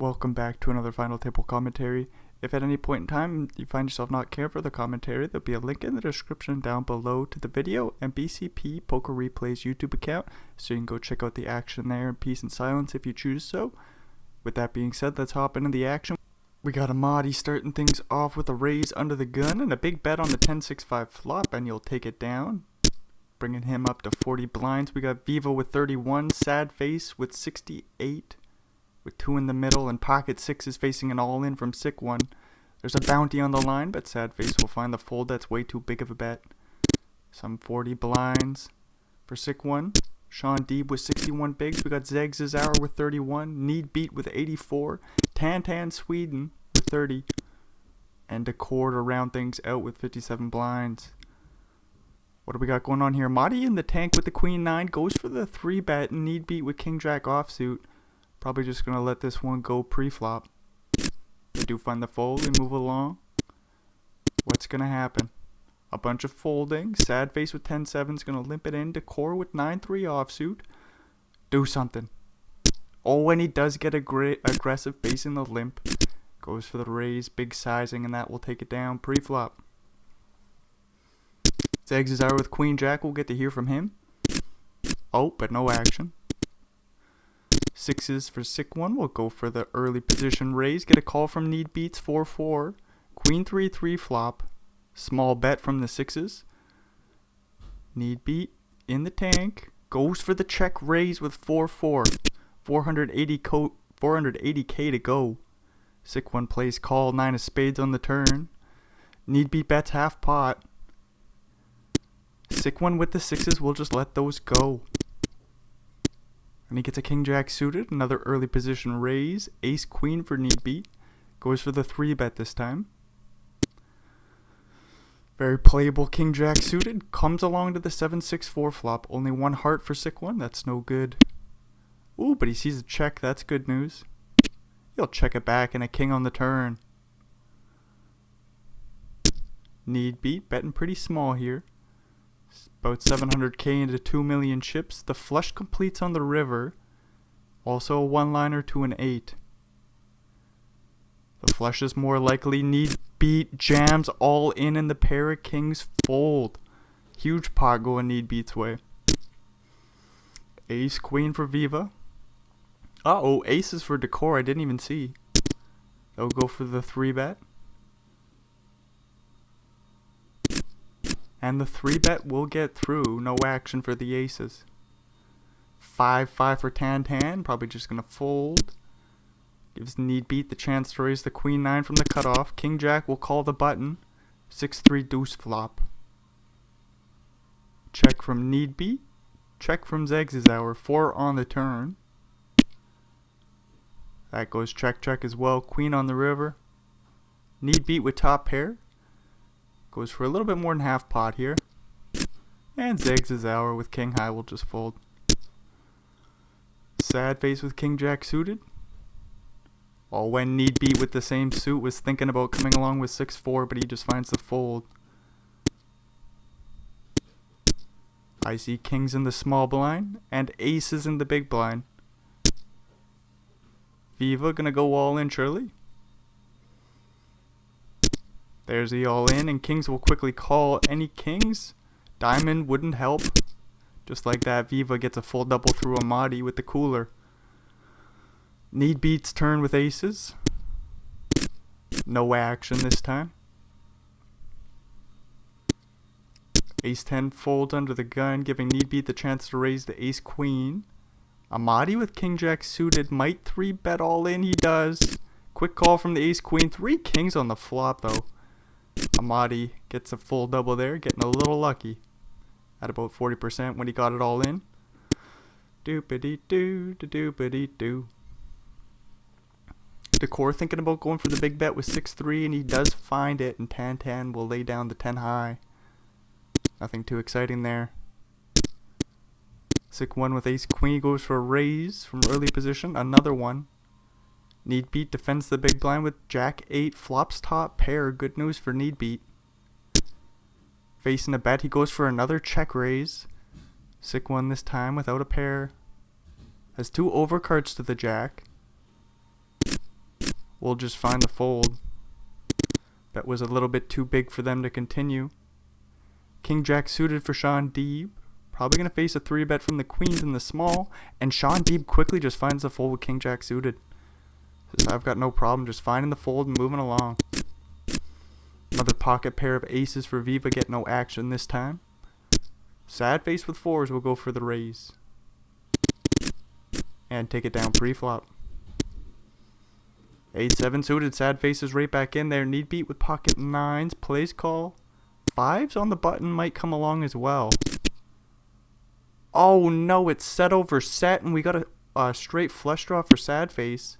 Welcome back to another final table commentary. If at any point in time you find yourself not caring for the commentary, there'll be a link in the description down below to the video and BCP Poker Replay's YouTube account, so you can go check out the action there in peace and silence if you choose so. With that being said, let's hop into the action. We got Amadi starting things off with a raise under the gun and a big bet on the 10-6-5 flop, and you'll take it down, bringing him up to 40 blinds. We got Vivo with 31, Sad Face with 68. With 2 in the middle and pocket 6 is facing an all-in from sick 1. There's a bounty on the line, but Sad Face will find the fold. That's way too big of a bet. Some 40 blinds for sick 1. Sean Deeb with 61 bigs. We got Zeg's Hour with 31. Need Beat with 84. Tan Sweden with 30. And Decor to round things out with 57 blinds. What do we got going on here? Madi in the tank with the Queen 9 goes for the 3-bet and Need Beat with King Jack offsuit. Probably just going to let this one go pre-flop. They do find the fold. We move along. What's going to happen? A bunch of folding. Sad Face with 10-7 is going to limp it in. Decor with 9-3 offsuit. Do something. Oh, and he does get aggressive facing the limp. Goes for the raise. Big sizing, and that will take it down pre-flop. Zeg's Hour with Queen Jack. We'll get to hear from him. Oh, but no action. Sixes for sick 1. We'll go for the early position raise. Get a call from Need Beats 4-4. Queen 3-3 flop. Small bet from the sixes. Need Beat in the tank. Goes for the check raise with 4-4. 480k to go. Sick 1 plays call. 9 of spades on the turn. Need Beat bets half pot. Sick 1 with the sixes. We'll just let those go. And he gets a King Jack suited, another early position raise, Ace Queen for Need Beat, goes for the 3-bet this time. Very playable King Jack suited, comes along to the 7-6-4 flop, only 1 heart for sick 1, that's no good. Ooh, but he sees a check, that's good news. He'll check it back and a king on the turn. Need Beat, betting pretty small here. About 700k into 2 million chips. The flush completes on the river. Also a one-liner to an 8. The flush is more likely. Need Beat jams all in the pair of kings fold. Huge pot going Need Beat's way. Ace Queen for Viva. Uh-oh, aces for Decor. I didn't even see. They'll go for the 3-bet. And the 3-bet will get through. No action for the aces. 5-5 for Tan. Probably just going to fold. Gives Need Beat the chance to raise the Queen 9 from the cutoff. King Jack will call the button. 6-3 deuce flop. Check from Need Beat. Check from Zeg's Hour. 4 on the turn. That goes check as well. Queen on the river. Need Beat with top pair. Goes for a little bit more than half pot here. And Zeg's Hour with King High will just fold. Sad Face with King Jack suited. Oh, when Need Beat with the same suit was thinking about coming along with 6-4, but he just finds the fold. I see kings in the small blind and aces in the big blind. Viva gonna go all in surely. There's the all-in, and kings will quickly call. Any kings? Diamond wouldn't help. Just like that, Viva gets a full double through Amadi with the cooler. Need Beat's turn with aces. No action this time. Ace 10 folds under the gun, giving Need Beat the chance to raise the Ace Queen. Amadi with King Jack suited. Might 3-bet all in, he does. Quick call from the Ace Queen. 3 kings on the flop though. Amadi gets a full double there, getting a little lucky at about 40% when he got it all in. Doopity-doo, doopity-doo. Decor thinking about going for the big bet with 6-3, and he does find it, and Tan will lay down the 10 high. Nothing too exciting there. Sick 1 with Ace Queen goes for a raise from early position, another one. Need Beat defends the big blind with Jack 8, flops top pair. Good news for Need Beat. Facing a bet, he goes for another check raise. Sick 1 this time without a pair. Has 2 overcards to the Jack. we'll just find the fold. That was a little bit too big for them to continue. King Jack suited for Sean Deeb. Probably going to face a 3-bet from the queens in the small. And Sean Deeb quickly just finds the fold with King Jack suited. Says, I've got no problem just finding the fold and moving along. Another pocket pair of aces for Viva, get no action this time. Sad face with 4s will go for the raise. And take it down pre-flop. 8-7 suited, sad face is right back in there. Need beat with pocket 9s, plays call. 5s on the button might come along as well. Oh no, it's set over set, and we got a straight flush draw for sad face.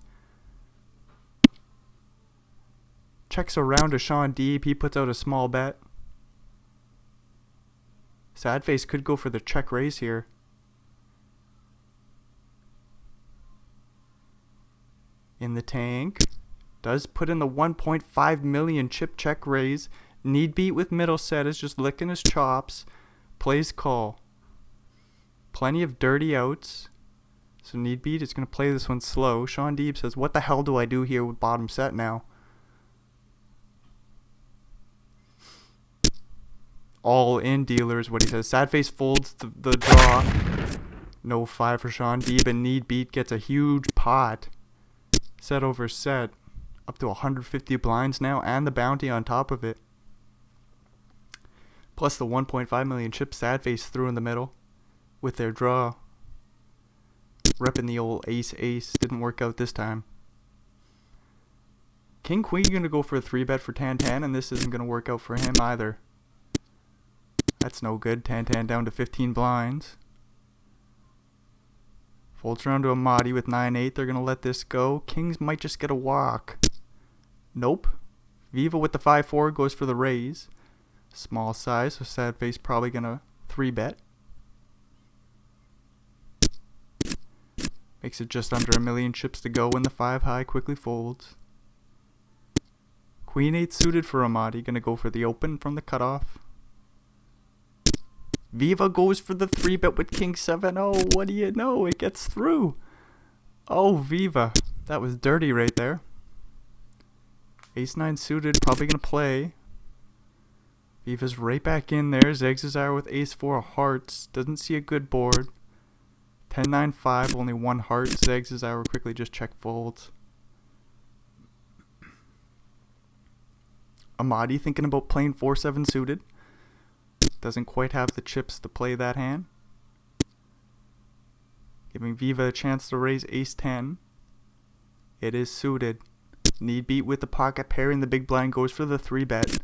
Checks around to Sean Deeb, he puts out a small bet. Sad face could go for the check raise here. In the tank. Does put in the 1.5 million chip check raise. Need beat with middle set is just licking his chops. Plays call. Plenty of dirty outs. So need beat is going to play this one slow. Sean Deeb says, what the hell do I do here with bottom set now? All in dealers, what he says. Sad face folds the draw. No 5 for Sean Deeb, and need beat gets a huge pot. Set over set. Up to 150 blinds now, and the bounty on top of it. Plus the 1.5 million chip sad face threw in the middle with their draw. Repping the old ace-ace. Didn't work out this time. King-queen going to go for a 3-bet for Tan-Tan, and this isn't going to work out for him either. That's no good. Tan-Tan down to 15 blinds. Folds around to a Mahdi with 9-8. They're going to let this go. Kings might just get a walk. Nope. Viva with the 5-4 goes for the raise. Small size, so sad face probably going to 3-bet. Makes it just under 1 million chips to go when the 5 high quickly folds. Queen 8 suited for Amadi. Going to go for the open from the cutoff. Viva goes for the 3-bet with King 7. Oh, what do you know? It gets through. Oh, Viva. That was dirty right there. Ace 9 suited. Probably going to play. Viva's right back in there. Zegzazar with Ace 4 hearts. Doesn't see a good board. 10-9-5. Only 1 heart. Zegzazar quickly just check folds. Amadi thinking about playing 4-7 suited. Doesn't quite have the chips to play that hand. Giving Viva a chance to raise Ace 10. It is suited. Need beat with the pocket pair, and the big blind goes for the 3-bet.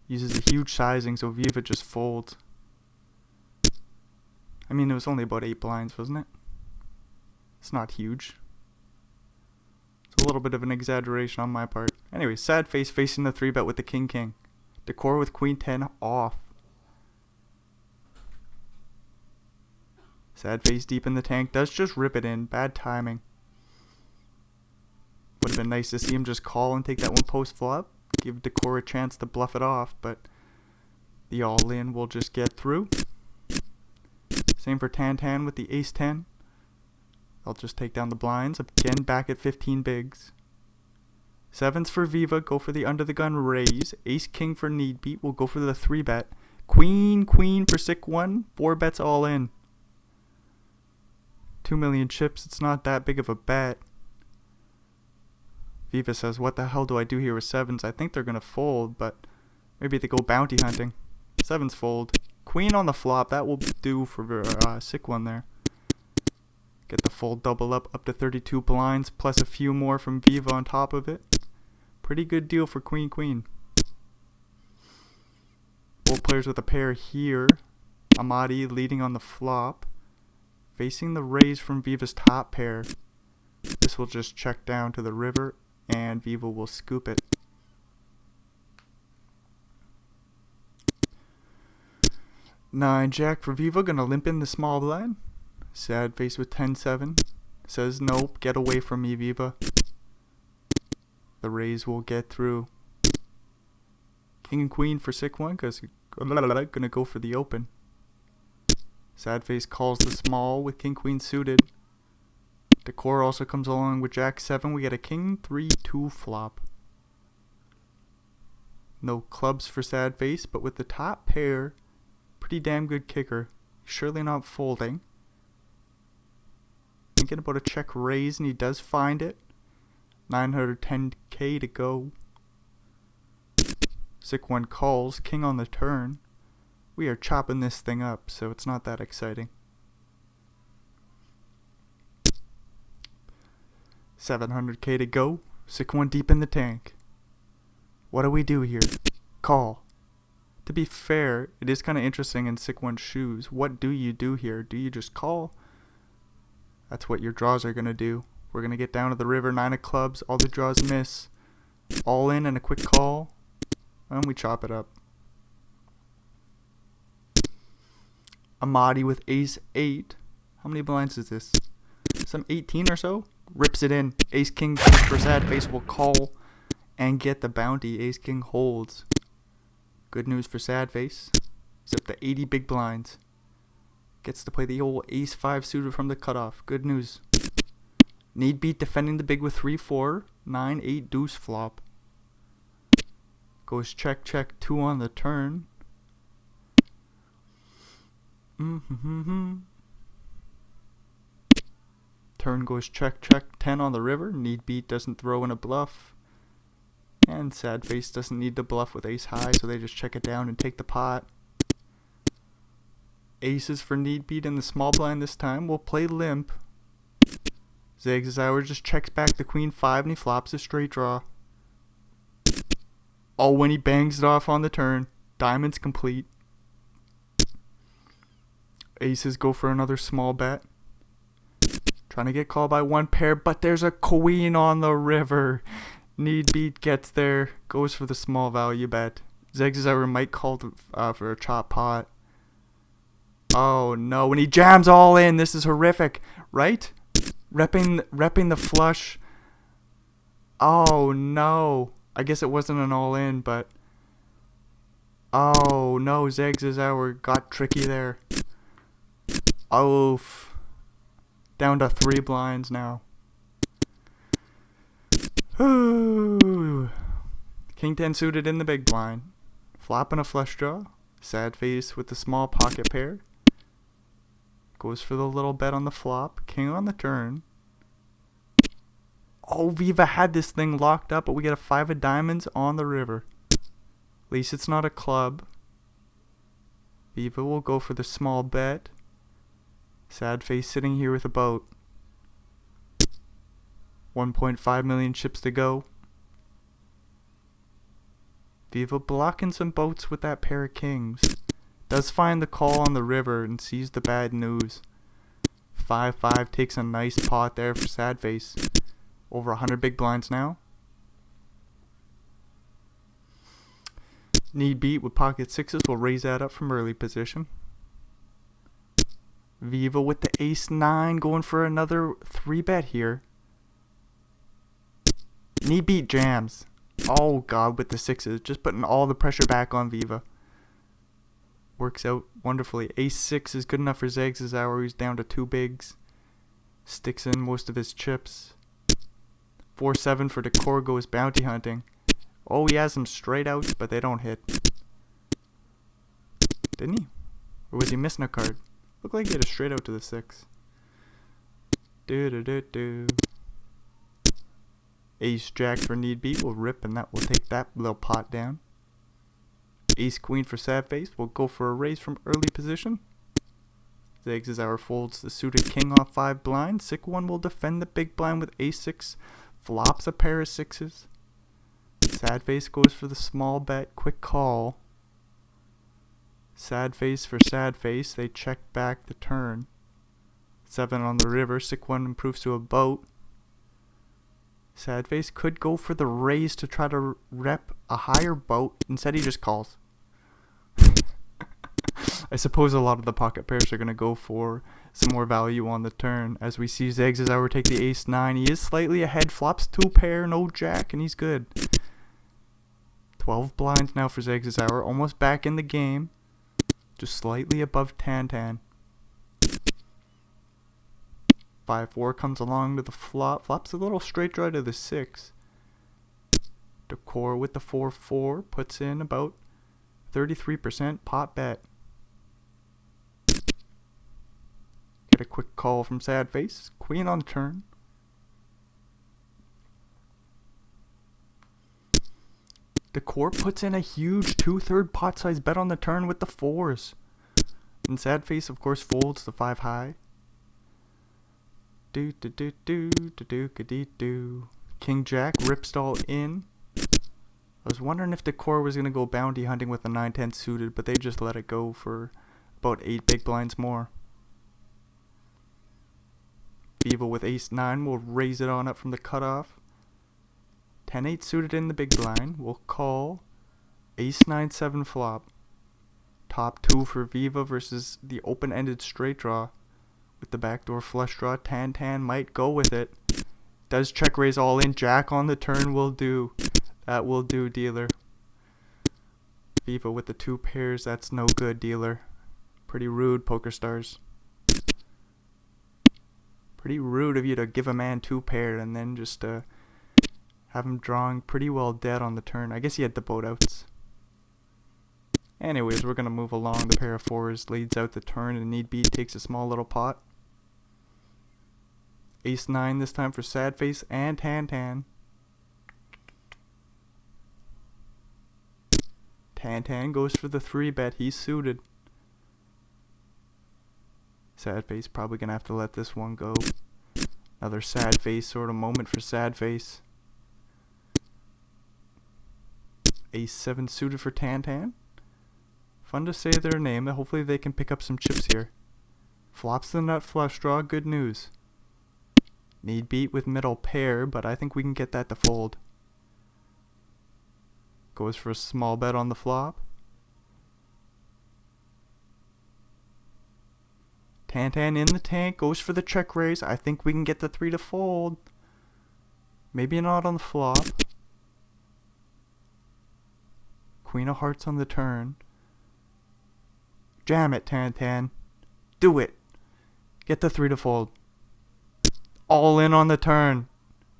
Uses a huge sizing, so Viva just folds. I mean, it was only about 8 blinds, wasn't it? It's not huge. It's a little bit of an exaggeration on my part. Anyway, sad face facing the 3-bet with the King-King. Decor with Queen 10 off. Sad face deep in the tank. Does just rip it in. Bad timing. Would have been nice to see him just call and take that one post flop. Give Decor a chance to bluff it off, but the all-in will just get through. Same for Tan-Tan with the Ace 10. They'll just take down the blinds. Again, back at 15 bigs. 7s for Viva. Go for the under the gun raise. Ace King for need beat. We'll go for the 3-bet. Queen for sick 1. 4 bets all in. 2 million chips. It's not that big of a bet. Viva says, what the hell do I do here with 7s? I think they're going to fold, but maybe they go bounty hunting. 7s fold. Queen on the flop. That will do for sick 1 there. Get the fold double up to 32 blinds, plus a few more from Viva on top of it. Pretty good deal for Queen. Both players with a pair here. Amadi leading on the flop. Facing the raise from Viva's top pair. This will just check down to the river, and Viva will scoop it. Nine Jack for Viva, gonna limp in the small blind. Sad face with 10-7. Says nope, get away from me, Viva. The raise will get through. King and Queen for sick 1, cause gonna go for the open. Sad face calls the small with King Queen suited. Decor also comes along with Jack 7. We get a King 3-2 flop. No clubs for sad face, but with the top pair, pretty damn good kicker. Surely not folding. Thinking about a check raise, and he does find it. 910k to go. Sick 1 calls, king on the turn. We are chopping this thing up, so it's not that exciting. 700k to go. Sick 1 deep in the tank. What do we do here? Call. To be fair, it is kind of interesting in Sick 1's shoes. What do you do here? Do you just call? That's what your draws are going to do. We're going to get down to the river, 9 of clubs. All the draws miss. All in and a quick call. And we chop it up. Amadi with ace 8. How many blinds is this? Some 18 or so? Rips it in. Ace king for sad face will call and get the bounty. Ace king holds. Good news for sad face. He's up to 80 big blinds. Gets to play the old ace 5 suited from the cutoff. Good news. Need beat defending the big with 3-4. 9-8 deuce flop. Goes check 2 on the turn. Turn goes check 10 on the river. Need beat doesn't throw in a bluff. And sad face doesn't need to bluff with ace high, so they just check it down and take the pot. Aces for need beat in the small blind this time. We'll play limp. Zags' hour just checks back the queen 5 and he flops a straight draw. Oh, when he bangs it off on the turn. Diamond's complete. Aces go for another small bet. Trying to get called by one pair, but there's a queen on the river. Need beat gets there, goes for the small value bet. Zags' hour might call for a chop pot. Oh no, when he jams all in, this is horrific, right? Repping the flush. Oh no. I guess it wasn't an all in, but oh no, Zags' hour got tricky there. Oof. Down to 3 blinds now. Ooh. King 10 suited in the big blind. Flopping a flush draw. Sad face with the small pocket pair. Goes for the little bet on the flop. King on the turn. Oh, Viva had this thing locked up, but we get a 5 of diamonds on the river. At least it's not a club. Viva will go for the small bet. Sad face sitting here with a boat. 1.5 million chips to go. Viva blocking some boats with that pair of kings. Does find the call on the river and sees the bad news. 5-5 takes a nice pot there for sad face. Over 100 big blinds now. Need beat with pocket 6s will raise that up from early position. Viva with the ace 9 going for another 3 bet here. Need beat jams. Oh god, with the 6s. Just putting all the pressure back on Viva. Works out wonderfully. Ace 6 is good enough for Zags' hour. He's down to 2 bigs. Sticks in most of his chips. 4-7 for Decor goes bounty hunting. Oh, he has some straight outs, but they don't hit. Didn't he? Or was he missing a card? Looked like he had a straight out to the 6. Ace Jack for need beat will rip, and that will take that little pot down. Ace Queen for sad face will go for a raise from early position. Zags' hour folds the suited king off 5 blind. Sick 1 will defend the big blind with ace 6. Flops a pair of 6s. Sad face goes for the small bet. Quick call. Sad face for sad face. They check back the turn. 7 on the river. Sick 1 improves to a boat. Sad face could go for the raise to try to rep a higher boat. Instead he just calls. I suppose a lot of the pocket pairs are going to go for some more value on the turn. As we see Zags' hour take the ace 9. He is slightly ahead. Flops 2 pair. No jack. And he's good. 12 blinds now for Zags' hour. Almost back in the game. Just slightly above Tan. 5-4 comes along to the flop. Flops a little straight draw to the 6. Decor with the 4-4 puts in about 33% pot bet. Get a quick call from sad face. Queen on the turn. Decor puts in a huge 2/3 pot size bet on the turn with the 4s. And sad face, of course, folds the 5 high. Do do do do do do do do. King Jack rips all in. I was wondering if Decor was gonna go bounty hunting with the 9-10 suited, but they just let it go for about 8 big blinds more. Viva with ace-9 will raise it on up from the cutoff. 10-8 suited in the big blind. We'll call ace-9-7 flop. Top 2 for Viva versus the open-ended straight draw. With the backdoor flush draw, Tan might go with it. Does check raise all in. Jack on the turn will do. That will do, dealer. Viva with the 2 pairs. That's no good, dealer. Pretty rude, Poker Stars. Pretty rude of you to give a man 2 paired and then just have him drawing pretty well dead on the turn. I guess he had the boat outs. Anyways, we're going to move along. The pair of 4s leads out the turn and need beat takes a small little pot. Ace-9 this time for sad face and Tan. Tan goes for the 3 bet. He's suited. Sad face probably going to have to let this one go. Another sad face sort of moment for sad face. Ace-7 suited for Tan. Fun to say their name. Hopefully they can pick up some chips here. Flops the nut flush draw. Good news. Need beat with middle pair, but I think we can get that to fold. Goes for a small bet on the flop. Tan in the tank. Goes for the check raise. I think we can get the 3 to fold. Maybe not on the flop. Queen of hearts on the turn. Jam it, Tan. Do it. Get the 3 to fold. All in on the turn.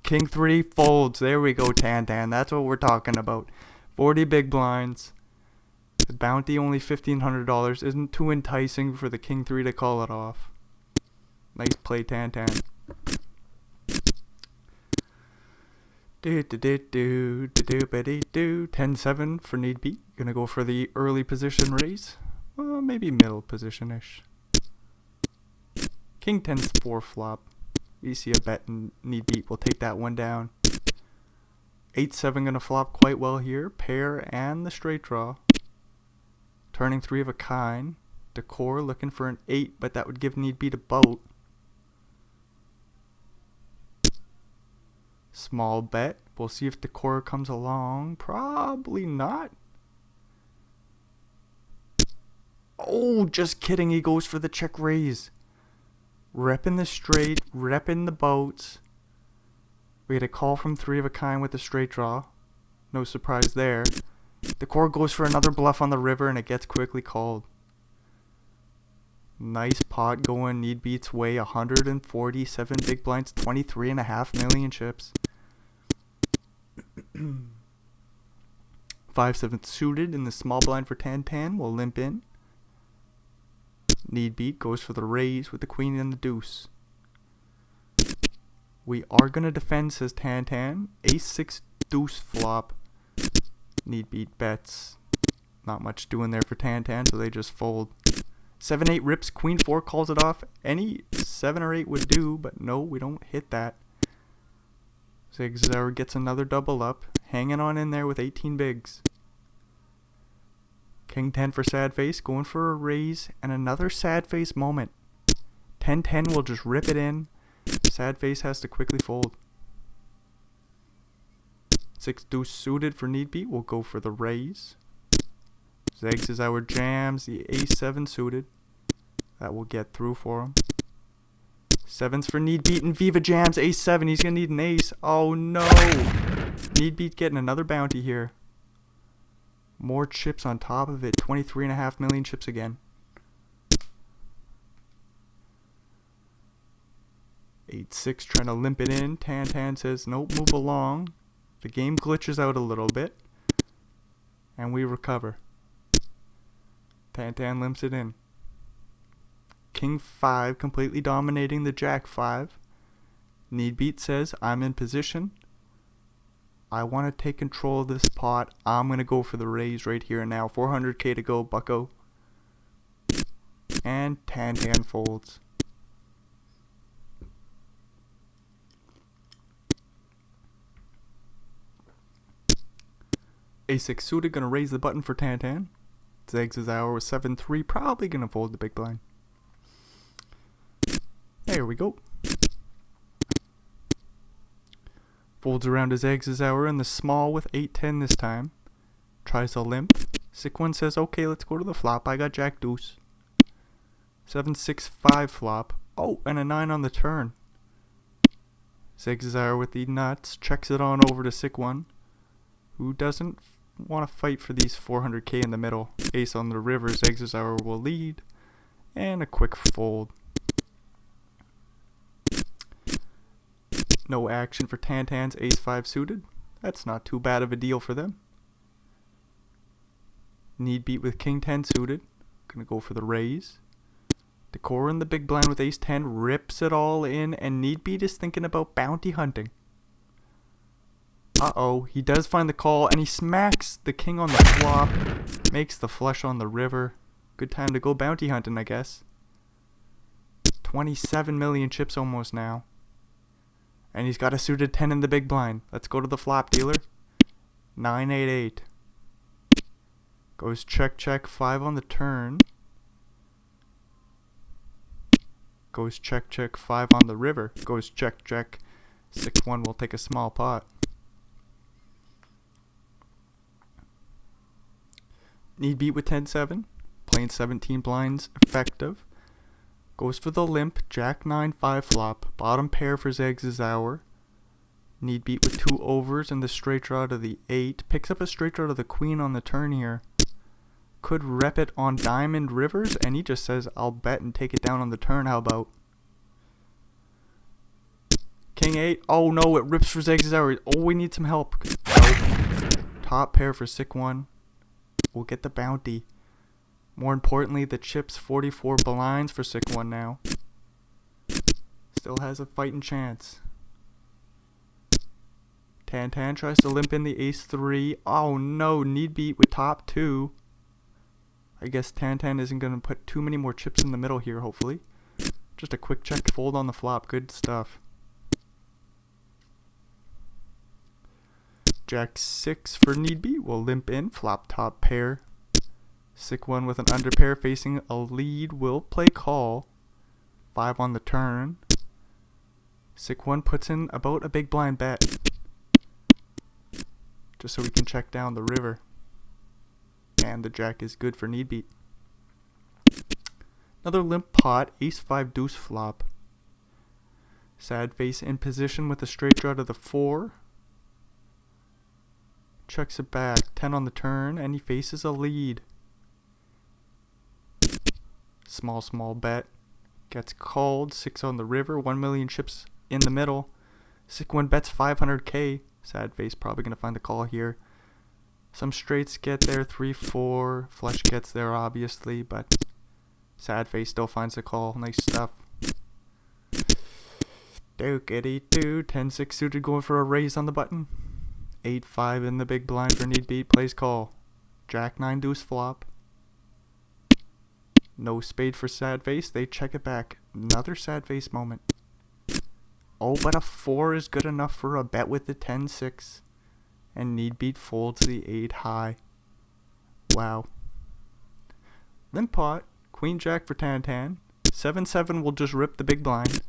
King 3 folds. There we go, Tan. That's what we're talking about. 40 big blinds. The bounty only $1,500. Isn't too enticing for the King 3 to call it off. Nice play, Tan. Do 10-7 for need beat. Gonna go for the early position raise. Well, maybe middle position-ish. King 10's 4 flop. We see a bet and need beat. We'll take that one down. 8-7 gonna flop quite well here. Pair and the straight draw. Turning 3 of a kind. Decor looking for an 8, but that would give need beat a boat. Small bet. We'll see if Decor comes along. Probably not. Oh, just kidding. He goes for the check raise. Repping the straight, repping the boats. We get a call from 3 of a kind with the straight draw. No surprise there. Decor goes for another bluff on the river and it gets quickly called. Nice pot going. Need beats way 147 big blinds, 23.5 million chips. 5-7 suited in the small blind for Tan. We'll limp in. Need beat goes for the raise with the queen and the deuce. We are going to defend, says Tan. Ace-6 deuce flop. Need beat bets. Not much doing there for Tan, so they just fold. 7-8 rips. Queen 4 calls it off. Any 7 or 8 would do, but no, we don't hit that. Zigzag gets another double up. Hanging on in there with 18 bigs. King 10 for sad face. Going for a raise and another sad face moment. 10-10 will just rip it in. Sad face has to quickly fold. 6 deuce suited for need beat. We'll go for the raise. Zags is our jams. The ace-7 suited. That will get through for him. 7's for need beat and Viva jams. Ace-7. He's going to need an ace. Oh no. Need beat getting another bounty here. More chips on top of it. 23.5 million chips again. 8-6 trying to limp it in. Tan says, nope, move along. The game glitches out a little bit. And we recover. Tan limps it in. King 5 completely dominating the Jack 5. Need beat says, I'm in position. I want to take control of this pot. I'm going to go for the raise right here and now. 400k to go, bucko. And Tan folds. A6 suited, going to raise the button for Tan. Zags' hour with 7-3, probably going to fold the big blind. There we go. Folds around his Zags' hour in the small with 8-10 this time. Tries a limp. Sick one says, okay, let's go to the flop. I got Jack deuce. 7-6-5 flop. Oh, and a 9 on the turn. Zags' hour with the nuts. Checks it on over to sick one, who doesn't want to fight for these 400k in the middle. Ace on the river. Zags' hour will lead. And a quick fold. No action for Tan's ace 5 suited. That's not too bad of a deal for them. Need beat with king 10 suited. Gonna go for the raise. Decor in the big blind with ace 10 rips it all in, and need beat is thinking about bounty hunting. Uh-oh, he does find the call, and he smacks the king on the flop. Makes the flush on the river. Good time to go bounty hunting, I guess. 27 million chips almost now. And he's got a suited 10 in the big blind. Let's go to the flop, dealer. 9-8-8. Goes check, 5 on the turn. Goes check, 5 on the river. Goes check. 6-1 will take a small pot. Need beat with 10-7. Playing 17 blinds effective. Goes for the limp, Jack 9-5 flop, bottom pair for Zags' hour. Need beat with 2 overs and the straight draw to the 8. Picks up a straight draw to the queen on the turn here. Could rep it on diamond rivers, and he just says, I'll bet and take it down on the turn. How about? King 8. Oh no, it rips for Zags' hour. Oh, we need some help. No. Top pair for sick one. We'll get the bounty. More importantly, the chips 44 blinds for sick one now. Still has a fighting chance. Tan tries to limp in the ace 3. Oh no, need beat with top 2. I guess Tan isn't going to put too many more chips in the middle here, hopefully. Just a quick check fold on the flop. Good stuff. Jack 6 for need beat. Will limp in. Flop top pair. Sick one with an under pair facing a lead will play call. 5 on the turn. Sick one puts in about a big blind bet. Just so we can check down the river. And the jack is good for need beat. Another limp pot. Ace 5 deuce flop. Sad face in position with a straight draw to the 4. Checks it back. 10 on the turn and he faces a lead. Small bet. Gets called. 6 on the river. 1 million chips in the middle. Sick one bets 500k. Sad face probably going to find the call here. Some straights get there. 3-4. Flush gets there obviously. But sad face still finds the call. Nice stuff. Dookity doo. 10-6 suited going for a raise on the button. 8-5 in the big blind for need beat. Plays call. Jack 9 deuce flop. No spade for sad face. They check it back. Another sad face moment. Oh, but a 4 is good enough for a bet with the 10-6. And need beat folds the 8 high. Wow. Limp pot. Queen jack for Tan. 7-7 will just rip the big blind.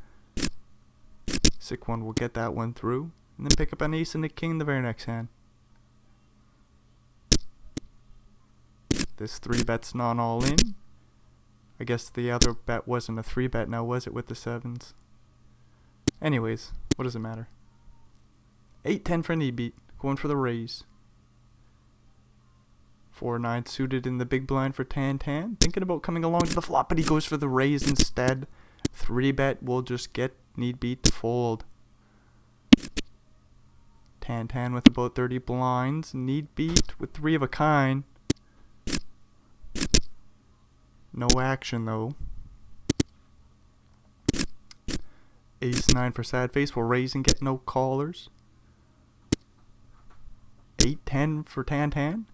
Sick one will get that one through. And then pick up an ace and a king the very next hand. This 3 bet's not all in. I guess the other bet wasn't a 3 bet now, was it, with the 7s? Anyways, what does it matter? 8-10 for need beat. Going for the raise. 4-9 suited in the big blind for Tan. Thinking about coming along to the flop, but he goes for the raise instead. 3 bet will just get Need beat to fold. Tan with about 30 blinds. Need beat with 3 of a kind. No action though. Ace 9 for sad face. We'll raise and get no callers. 8-10 for Tan.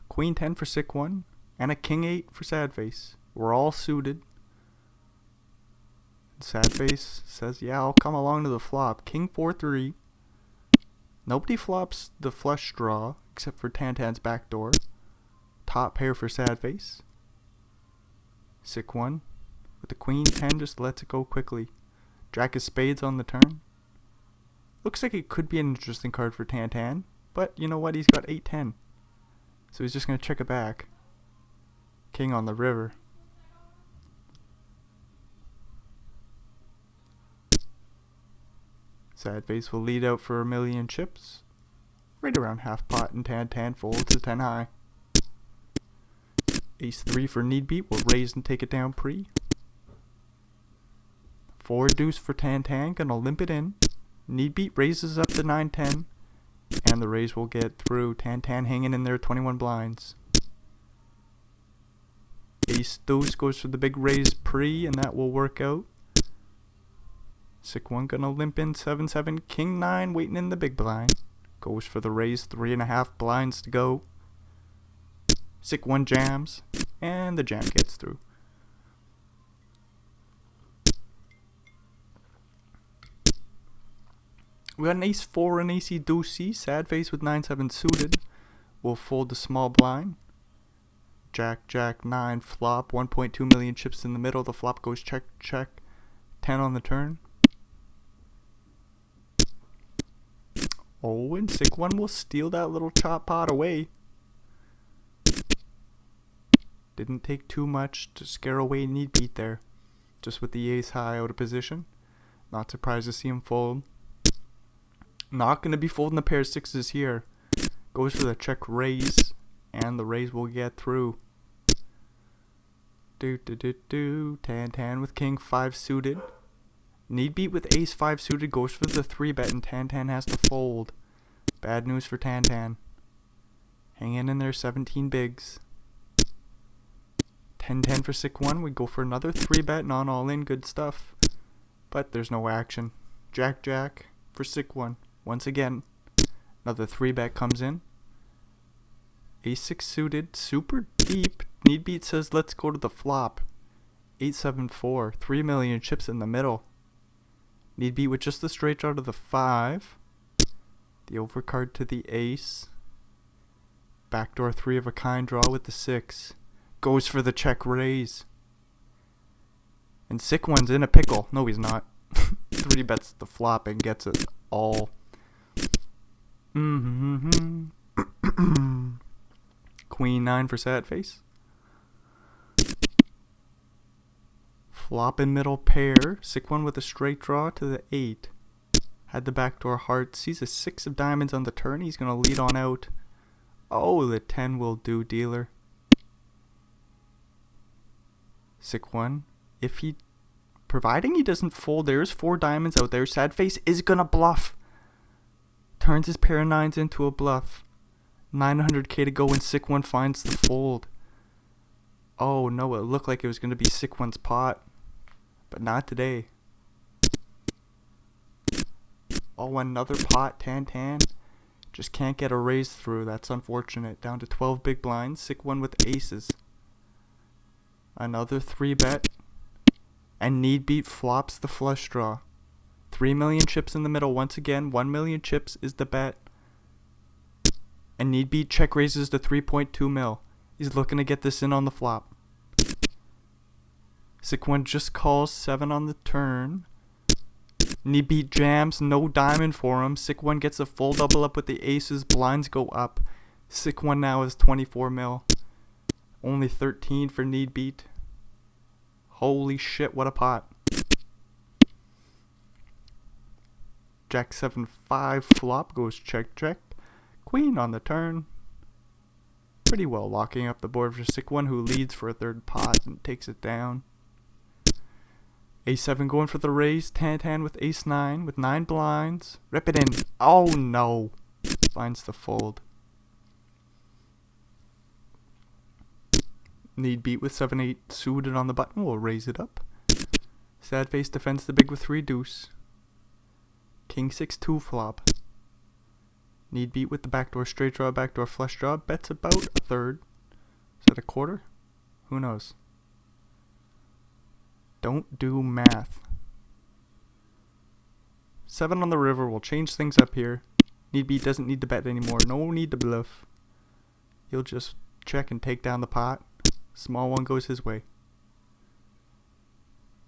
Queen 10 for sick 1. And a king 8 for sad face. We're all suited. Sad face says, yeah, I'll come along to the flop. King 4-3. Nobody flops the flush draw except for Tan's backdoor. Top pair for sad face. Sick 1. With the queen 10, just lets it go quickly. Jack of spades on the turn. Looks like it could be an interesting card for Tan. But you know what? He's got 8-10. So he's just going to check it back. King on the river. Sad face will lead out for 1,000,000 chips. Right around half pot, and Tan folds to 10 high. Ace 3 for need beat. We'll raise and take it down pre. 4 deuce for Tan. Gonna limp it in. Need beat raises up to 9-10. And the raise will get through. Tan hanging in there, 21 blinds. Ace deuce goes for the big raise pre, and that will work out. Sick 1 gonna limp in 7-7. King 9 waiting in the big blind. Goes for the raise, 3.5 blinds to go. Sick 1 jams, and the jam gets through. We got an ace 4 and ace deuce. Sad face with 9-7 suited. We'll fold the small blind. Jack 9 flop. 1.2 million chips in the middle. The flop goes check. 10 on the turn. Oh, and sick 1 will steal that little chop pot away. Didn't take too much to scare away need beat there. Just with the ace high out of position. Not surprised to see him fold. Not going to be folding the pair of sixes here. Goes for the check raise. And the raise will get through. Tan with king 5 suited. Need beat with ace 5 suited. Goes for the 3-bet and Tan has to fold. Bad news for Tan. Hanging in there 17 bigs. 10-10 for sick 1. We go for another 3-bet, non all in, good stuff. But there's no action. Jack for sick 1. Once again, another 3-bet comes in. Ace 6 suited, super deep. Need beat says let's go to the flop. 8-7-4, 3,000,000 chips in the middle. Need beat with just the straight draw to the 5. The overcard to the ace. Backdoor 3 of a kind draw with the 6. Goes for the check raise. And sick 1's in a pickle. No, he's not. 3 bets the flop and gets it all. Queen 9 for sad face. Flop in middle pair. Sick 1 with a straight draw to the 8. Had the backdoor heart. Sees a 6 of diamonds on the turn. He's going to lead on out. Oh, the 10 will do, dealer. Sick 1. Providing he doesn't fold, there's 4 diamonds out there. Sad face is going to bluff. Turns his pair of 9s into a bluff. 900k to go and sick 1 finds the fold. Oh no, it looked like it was going to be sick 1's pot. But not today. Oh, another pot, Tan. Just can't get a raise through. That's unfortunate. Down to 12 big blinds. Sick 1 with aces. Another 3-bet. And need beat flops the flush draw. 3,000,000 chips in the middle. Once again, 1,000,000 chips is the bet. And need beat check raises to 3.2 mil. He's looking to get this in on the flop. Sick 1 just calls 7 on the turn. Need beat jams, no diamond for him. Sick 1 gets a full double up with the aces. Blinds go up. Sick 1 now is 24 mil. Only 13 for need beat. Holy shit, what a pot. Jack 7-5 flop goes check. Queen on the turn. Pretty well locking up the board for sick 1, who leads for a third pot and takes it down. A7 going for the raise. Tan with ace-9 with 9 blinds. Rip it in. Oh no. Finds the fold. Need beat with 7-8 suited on the button. We'll raise it up. Sad face defends the big with 3 deuce. King 6-2 flop. Need beat with the backdoor straight draw, backdoor flush draw. Bets about a third. Is that a quarter? Who knows? Don't do math. 7 on the river. We'll change things up here. Need beat doesn't need to bet anymore. No need to bluff. He'll just check and take down the pot. Small one goes his way.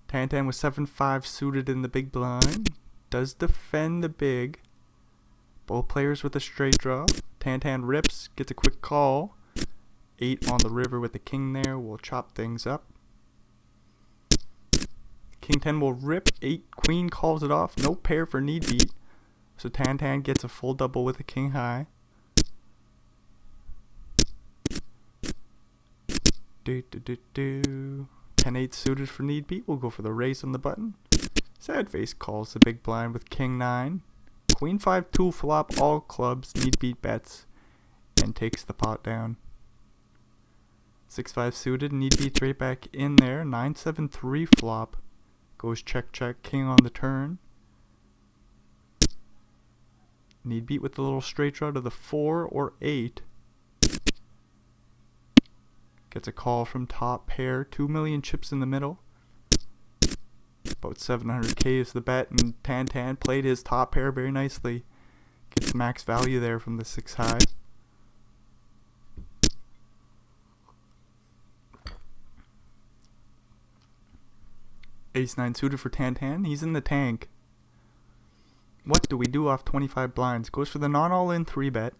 Tan with 7-5 suited in the big blind. Does defend the big. Both players with a straight draw. Tan rips, gets a quick call. 8 on the river with the king there. We'll chop things up. King 10 will rip. 8 queen calls it off. No pair for need beat. So Tan gets a full double with a king high. Do. 10-8 suited for need beat. We'll go for the raise on the button. Sad face calls the big blind with king 9. Queen 5-2 flop, all clubs, need beat bets, and takes the pot down. 6-5 suited, need beat right back in there. 9-7-3 flop, goes check, king on the turn. Need beat with the little straight draw to the 4 or 8. Gets a call from top pair, 2 million chips in the middle. About 700k is the bet, and Tan played his top pair very nicely. Gets max value there from the 6 high. Ace-9 suited for Tan. He's in the tank. What do we do off 25 blinds? Goes for the non-all-in 3-bet.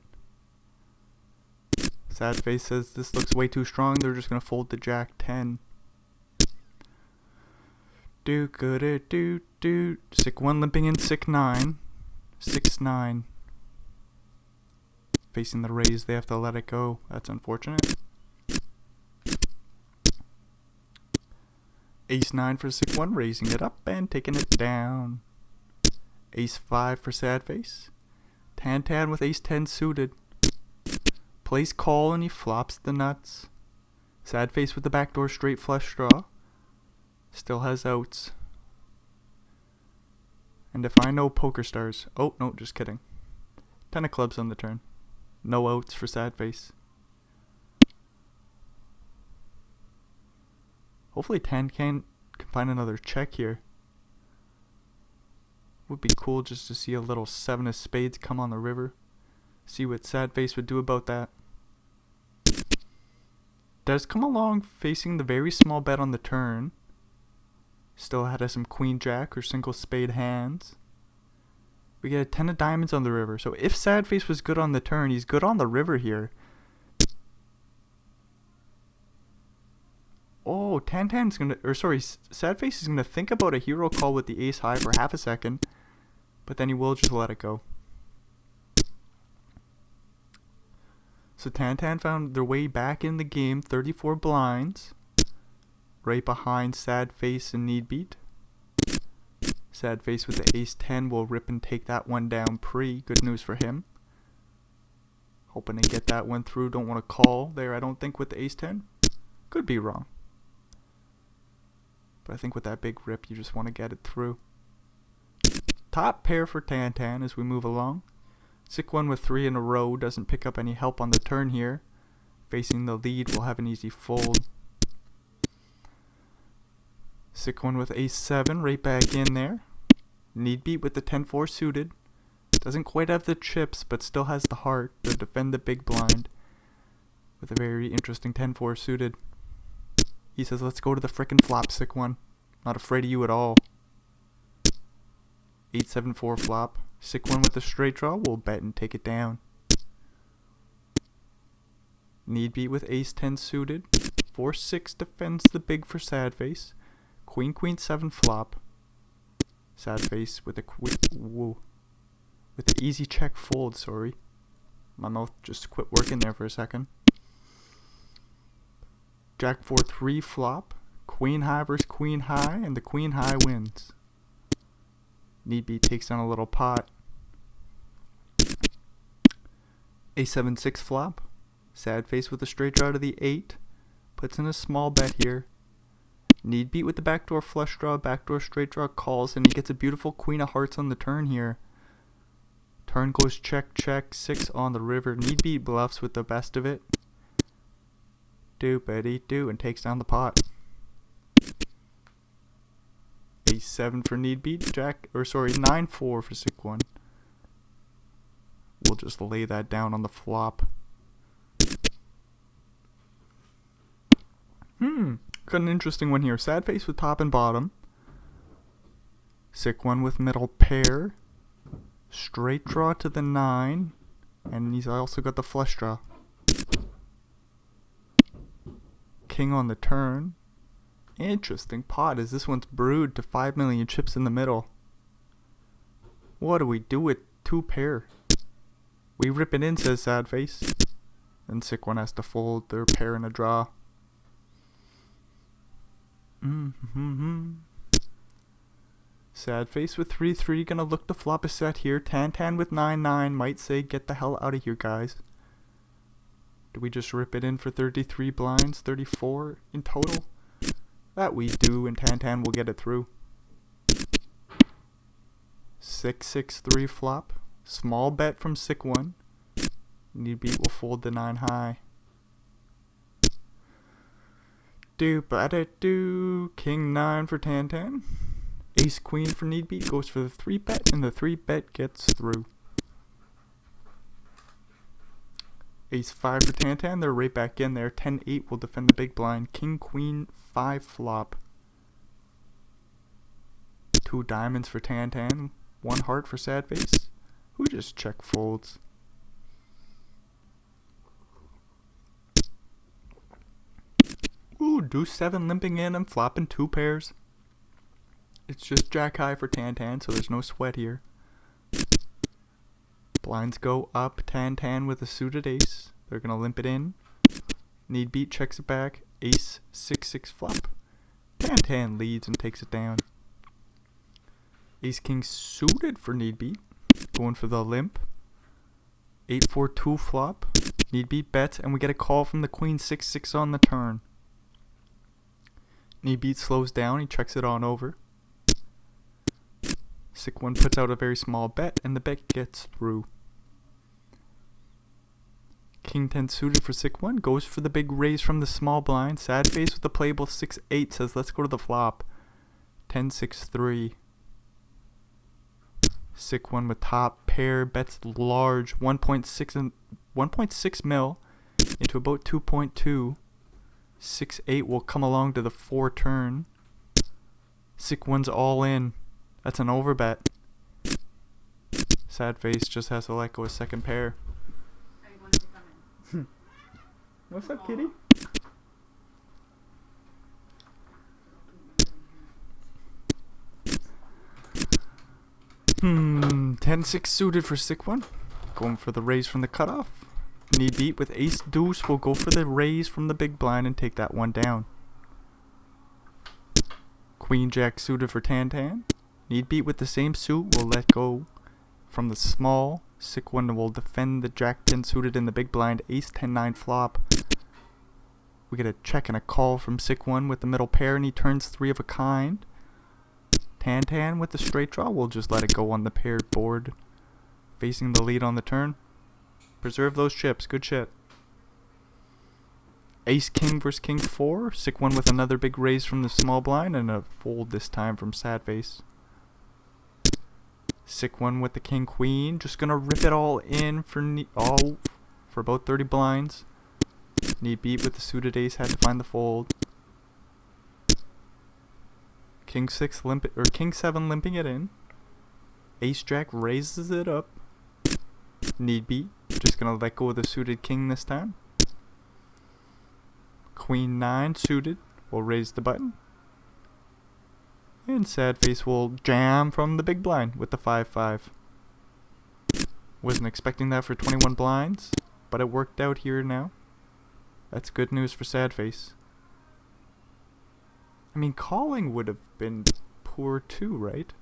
Sad face says this looks way too strong. They're just going to fold the Jack 10. Do. Sick 1 limping in, sick 9. 6-9. Facing the raise, they have to let it go. That's unfortunate. Ace-9 for sick 1, raising it up and taking it down. Ace-5 for sad face. Tan with ace-10 suited. Plays call and he flops the nuts. Sad face with the backdoor straight flush draw. Still has outs. And if I know poker stars... Oh, no, just kidding. 10 of clubs on the turn. No outs for sad face. Hopefully Tan can find another check here. Would be cool just to see a little 7 of spades come on the river. See what sad face would do about that. Does come along facing the very small bet on the turn. Still had some queen jack or single spade hands. We get a 10 of diamonds on the river. So if sad face was good on the turn, he's good on the river here. Oh, Tantan's gonna, or sorry, sad face is gonna think about a hero call with the ace high for half a second, but then he will just let it go. So Tan found their way back in the game, 34 blinds. Right behind sad face and need beat. Sad face with the ace-10 will rip and take that one down pre. Good news for him. Hoping to get that one through. Don't want to call there, I don't think, with the ace-10. Could be wrong. But I think with that big rip, you just want to get it through. Top pair for Tan as we move along. Sick 1 with 3 in a row. Doesn't pick up any help on the turn here. Facing the lead will have an easy fold. Sick 1 with ace-7 right back in there. Need beat with the 10-4 suited. Doesn't quite have the chips, but still has the heart to defend the big blind. With a very interesting 10-4 suited. He says, let's go to the frickin' flop, Sick 1. Not afraid of you at all. 8-7-4 flop. Sick 1 with the straight draw. We'll bet and take it down. Need beat with ace-10 suited. 4-6 defends the big for sad face. Queen 7 flop. Sad face with a with the easy check fold, sorry. My mouth just quit working there for a second. Jack 4-3 flop. Queen high versus queen high, and the queen high wins. Need beat takes down a little pot. A7-6 flop. Sad face with a straight draw to the 8. Puts in a small bet here. Need beat with the backdoor flush draw, backdoor straight draw calls, and he gets a beautiful queen of hearts on the turn here. Turn goes check, check, 6 on the river. Need beat bluffs with the best of it. Do, and takes down the pot. A7 for need beat, 9-4 for sick one. We'll just lay that down on the flop. Got an interesting one here. Sad face with top and bottom. Sick one with middle pair. Straight draw to the 9. And he's also got the flush draw. King on the turn. Interesting pot as this one's brewed to 5 million chips in the middle. What do we do with 2 pair? We rip it in, says sad face. Then sick one has to fold their pair in a draw. Sad face with 3-3, gonna look to flop a set here. Tan with 9-9, might say get the hell out of here, guys. Do we just rip it in for 33 blinds, 34 in total? That we do, and Tan will get it through. 6-6-3 flop. Small bet from sick one. Need beat will fold the 9 high. Do. King 9 for Tan. Ace queen for need beat goes for the 3 bet, and the 3 bet gets through. Ace 5 for Tan. They're right back in there. 10-8 will defend the big blind. King queen 5 flop. 2 diamonds for Tan. 1 heart for sad face, who just check folds. Ooh, deuce 7 limping in and flopping 2 pairs. It's just jack high for Tan, so there's no sweat here. Blinds go up. Tan with a suited ace. They're gonna limp it in. Need beat checks it back. Ace 6-6 flop. Tan leads and takes it down. Ace king suited for need beat. Going for the limp. 8-4-2 flop. Need beat bets, and we get a call from the queen 6-6 on the turn. Need beat slows down. He checks it on over. Sick one puts out a very small bet, and the bet gets through. King 10 suited for sick one. Goes for the big raise from the small blind. Sad face with the playable 6-8 says let's go to the flop. 10-6-3. Sick one with top pair. Bets large. 1.6 mil into about 2.2. 6-8 will come along to the 4 turn. Sick one's all in. That's an overbet. Sad face just has to let go a second pair. What's up, kitty? 10-6 suited for sick one. Going for the raise from the cutoff. Need beat with ace deuce will go for the raise from the big blind and take that one down. Queen jack suited for Tan. Need beat with the same suit will let go from the small. Sick one will defend the jack 10 suited in the big blind. Ace 10-9 flop. We get a check and a call from sick one with the middle pair, and he turns 3 of a kind. Tan with the straight draw will just let it go on the paired board. Facing the lead on the turn. Preserve those chips. Good shit. Ace king versus king 4. Sick one with another big raise from the small blind and a fold this time from sad face. Sick one with the king queen. Just gonna rip it all in for for about 30 blinds. Need beat with the suited ace. Had to find the fold. King 6 king 7 limping it in. Ace jack raises it up. Need beat. Just gonna let go of the suited king this time. Queen 9 suited will raise the button. And sad face will jam from the big blind with the 5-5. Wasn't expecting that for 21 blinds, but it worked out here now. That's good news for sad face. I mean, calling would have been poor too, right?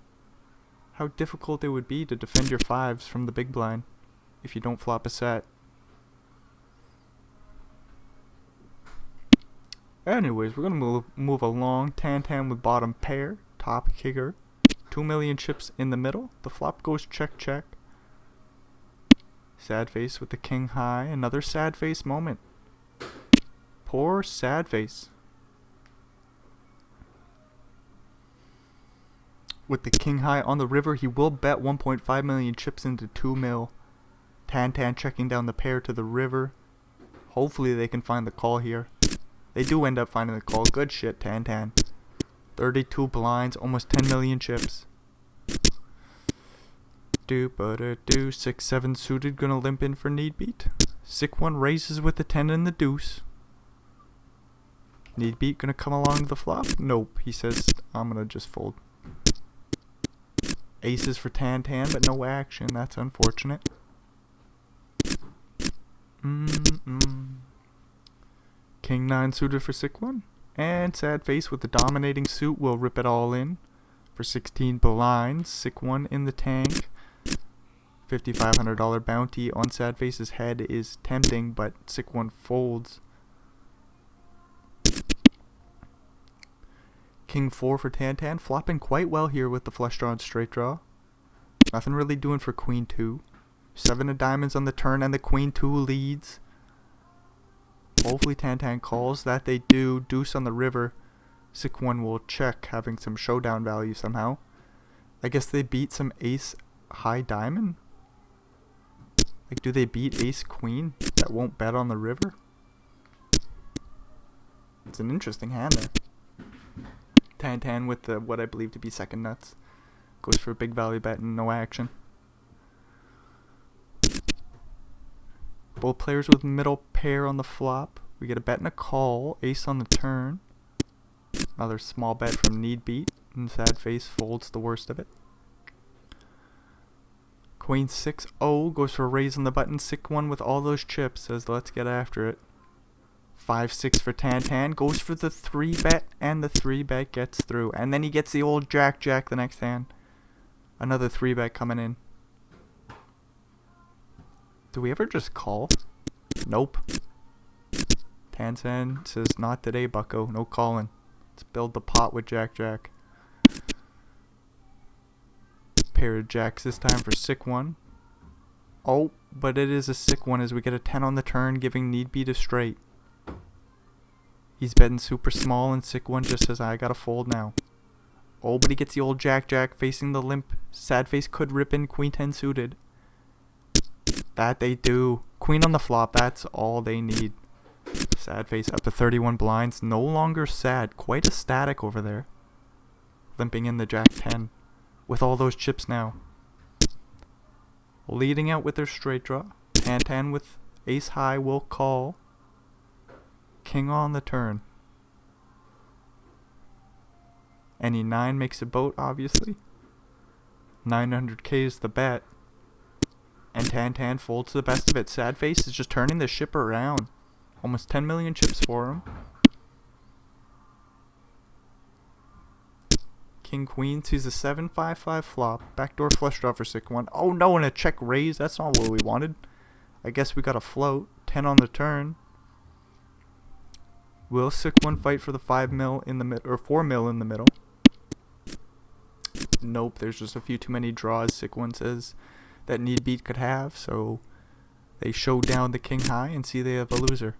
How difficult it would be to defend your fives from the big blind if you don't flop a set. Anyways, we're gonna move along. Tan with bottom pair, top kicker, 2 million chips in the middle. The flop goes check check. Sad face with the king high. Another sad face moment. Poor sad face. With the king high on the river, he will bet 1.5 million chips into 2 mil. Tan checking down the pair to the river. Hopefully they can find the call here. They do end up finding the call. Good shit, Tan. 32 blinds, almost 10 million chips. Do 6-7 suited, gonna limp in for need beat. Sick one raises with the 10 and the deuce. Need beat gonna come along the flop? Nope, he says I'm gonna just fold. Aces for Tan, but no action. That's unfortunate. King 9 suited for sick one. And sad face with the dominating suit will rip it all in. For 16 blinds. Sick one in the tank. $5,500 bounty on sad face's head is tempting, but sick one folds. King 4 for Tan, flopping quite well here with the flush draw and straight draw. Nothing really doing for Queen 2. 7 of diamonds on the turn and the Queen 2 leads. Hopefully Tan calls. That they do. Deuce on the river. Sick one will check, having some showdown value somehow. I guess they beat some ace high diamond? Like, do they beat ace queen that won't bet on the river? It's an interesting hand there. Tan with the what I believe to be second nuts. Goes for a big value bet and no action. Both players with middle pair on the flop. We get a bet and a call. Ace on the turn. Another small bet from need beat. And sad face folds the worst of it. Queen 6-0 goes for a raise on the button. Sick one with all those chips. Says let's get after it. 5-6 for Tan. Goes for the 3-bet. And the 3-bet gets through. And then he gets the old Jack the next hand. Another 3-bet coming in. Do we ever just call? Nope. Tan says, not today, bucko. No calling. Let's build the pot with Jack. Pair of jacks this time for sick one. Oh, but it is a sick one as we get a 10 on the turn, giving need beat a straight. He's betting super small and sick one just says, I gotta fold now. Oh, but he gets the old Jack facing the limp. Sad face could rip in Queen 10 suited. That they do. Queen on the flop, that's all they need. Sad face up to 31 blinds. No longer sad. Quite ecstatic over there. Limping in the Jack 10. With all those chips now. Leading out with their straight draw. Tan with ace high will call. King on the turn. Any 9 makes a boat, obviously. 900k is the bet. And Tan folds to the best of it. Sad face is just turning the ship around. Almost 10 million chips for him. King Queen sees a 7-5-5 flop. Backdoor flush draw for sick one. Oh no, and a check raise. That's not what we wanted. I guess we got a float. 10 on the turn. Will sick one fight for the 5 mil in the middle, or 4 mil in the middle? Nope, there's just a few too many draws, sick one says, that need beat could have, so they show down the king high and see they have a loser.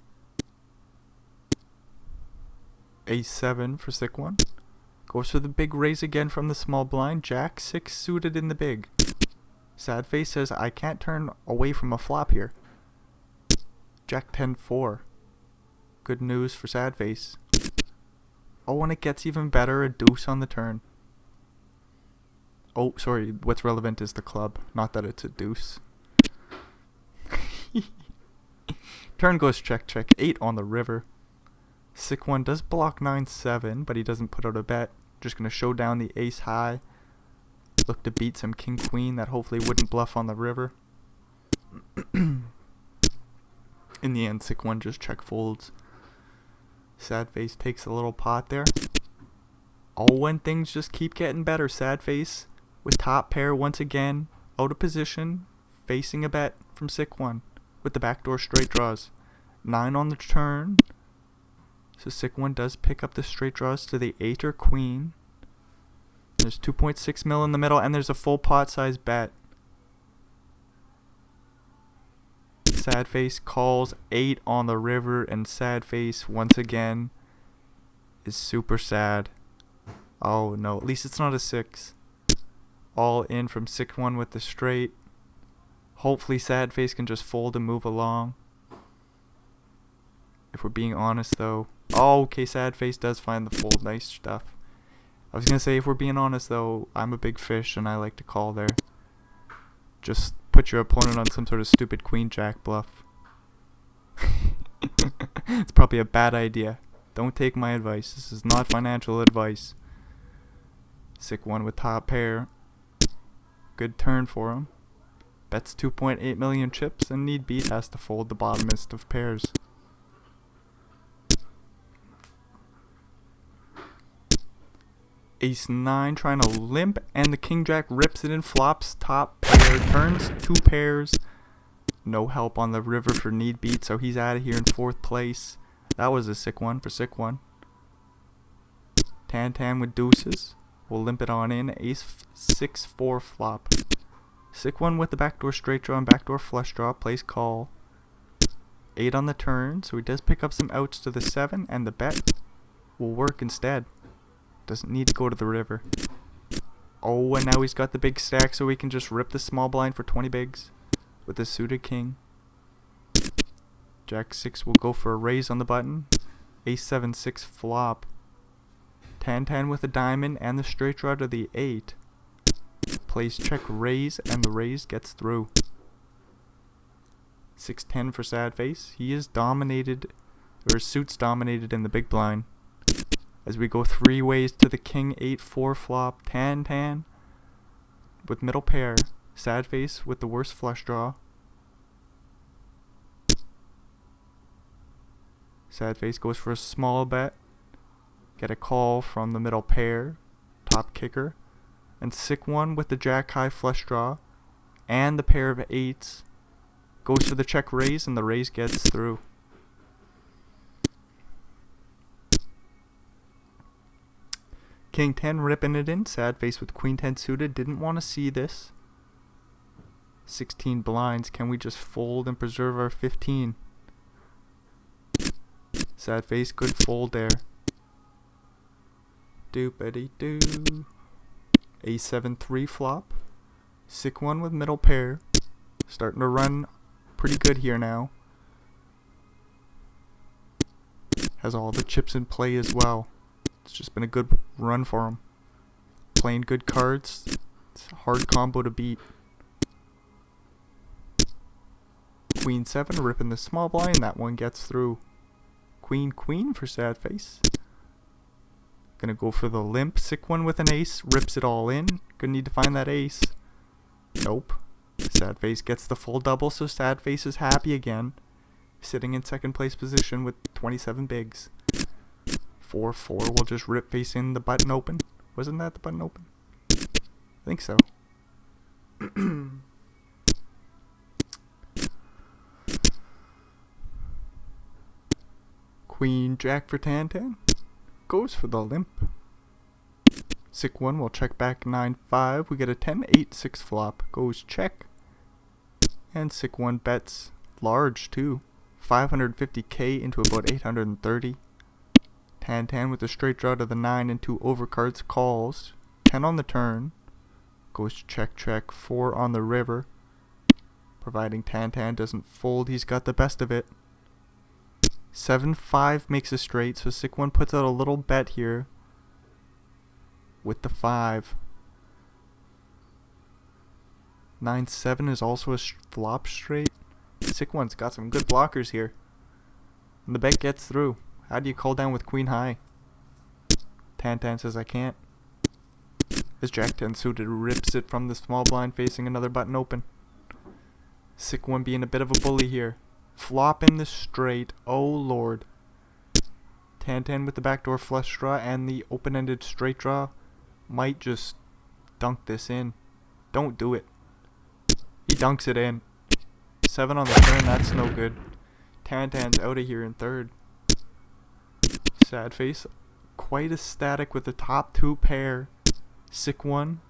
Ace 7 for sick one. Goes for the big raise again from the small blind. Jack 6 suited in the big. Sad face says, I can't turn away from a flop here. Jack 10-4. Good news for sad face. Oh, and it gets even better. A deuce on the turn. Oh, sorry. What's relevant is the club. Not that it's a deuce. Turn goes check. 8 on the river. Sick one does block 9-7, but he doesn't put out a bet. Just going to show down the ace high. Look to beat some king queen that hopefully wouldn't bluff on the river. In the end, sick one just check folds. Sad face takes a little pot there. Oh, when things just keep getting better. Sad face with top pair once again. Out of position. Facing a bet from sick one. With the backdoor straight draws. 9 on the turn. So sick one does pick up the straight draws to the 8 or queen. There's 2.6 mil in the middle, and there's a full pot size bet. Sad face calls 8 on the river, and sad face once again is super sad. Oh no, at least it's not a 6. All in from sick one with the straight. Hopefully sad face can just fold and move along. If we're being honest though. Oh, okay, sad face does find the fold. Nice stuff. I was gonna say, if we're being honest though, I'm a big fish and I like to call there. Just put your opponent on some sort of stupid queen jack bluff. It's probably a bad idea. Don't take my advice. This is not financial advice. Sick one with top pair. Good turn for him. Bets 2.8 million chips, and need beat has to fold the bottomest of pairs. Ace 9 trying to limp, and the king jack rips it and flops top pair, turns 2 pairs. No help on the river for need beat, so he's out of here in 4th place. That was a sick one for sick one. Tan with deuces. We'll limp it on in. Ace 6-4 flop. Sick one with the backdoor straight draw and backdoor flush draw. Plays call. 8 on the turn, so he does pick up some outs to the 7, and the bet will work instead. Doesn't need to go to the river. Oh, and now he's got the big stack, so we can just rip the small blind for 20 bigs with the suited king. Jack 6 will go for a raise on the button. Ace 7-6 flop. Tan with a diamond and the straight draw to the 8. Plays check raise, and the raise gets through. 6-10 for sad face. He is dominated, or suits dominated in the big blind. As we go 3 ways to the king 8-4 flop. Tan with middle pair. Sad face with the worst flush draw. Sad face goes for a small bet. Get a call from the middle pair. Top kicker. And sick one with the jack high flush draw. And the pair of 8s. Goes for the check raise, and the raise gets through. King 10 ripping it in. Sad face with queen 10 suited. Didn't want to see this. 16 blinds. Can we just fold and preserve our 15? Sad face, good fold there. Doopity doo. A7-3 flop. Sick one with middle pair. Starting to run pretty good here now. Has all the chips in play as well. It's just been a good run for him. Playing good cards. It's a hard combo to beat. Queen 7 ripping the small blind. That one gets through. Queen for sad face. Gonna go for the limp. Sick one with an ace. Rips it all in. Gonna need to find that ace. Nope. Sad face gets the full double, so sad face is happy again. Sitting in 2nd place position with 27 bigs. 4-4 will just rip face in the button open. Wasn't that the button open? I think so. Queen jack for Tan. Goes for the limp. Sick one will check back 9-5. We get a 10-8-6 flop. Goes check. And sick one bets large too. 550k into about 830. Tan with a straight draw to the 9 and 2 overcards calls. 10 on the turn. Goes check. 4 on the river. Providing Tan doesn't fold, he's got the best of it. 7-5 makes a straight, so sick one puts out a little bet here with the 5. 9-7 is also a flop straight. Sick one's got some good blockers here. And the bet gets through. How do you call down with queen high? Tan says I can't. His jack 10 suited rips it from the small blind facing another button open. Sick one being a bit of a bully here. Flop in the straight. Oh lord. 10-10 with the backdoor flush draw and the open-ended straight draw. Might just dunk this in. Don't do it. He dunks it in. 7 on the turn, that's no good. 10-10's out of here in third. Sad face. Quite ecstatic with the top 2 pair. Sick one.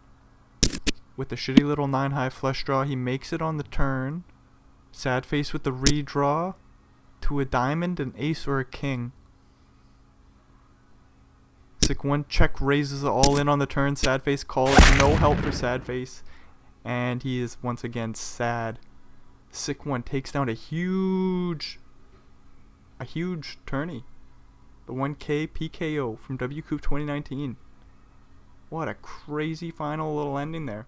With the shitty little 9 high flush draw, he makes it on the turn. Sad face with the redraw to a diamond, an ace, or a king. Sick one, check raises it all in on the turn. Sad face calls, no help for sad face, and he is once again sad. Sick one takes down a huge tourney. The 1K PKO from WCOOP 2019. What a crazy final little ending there.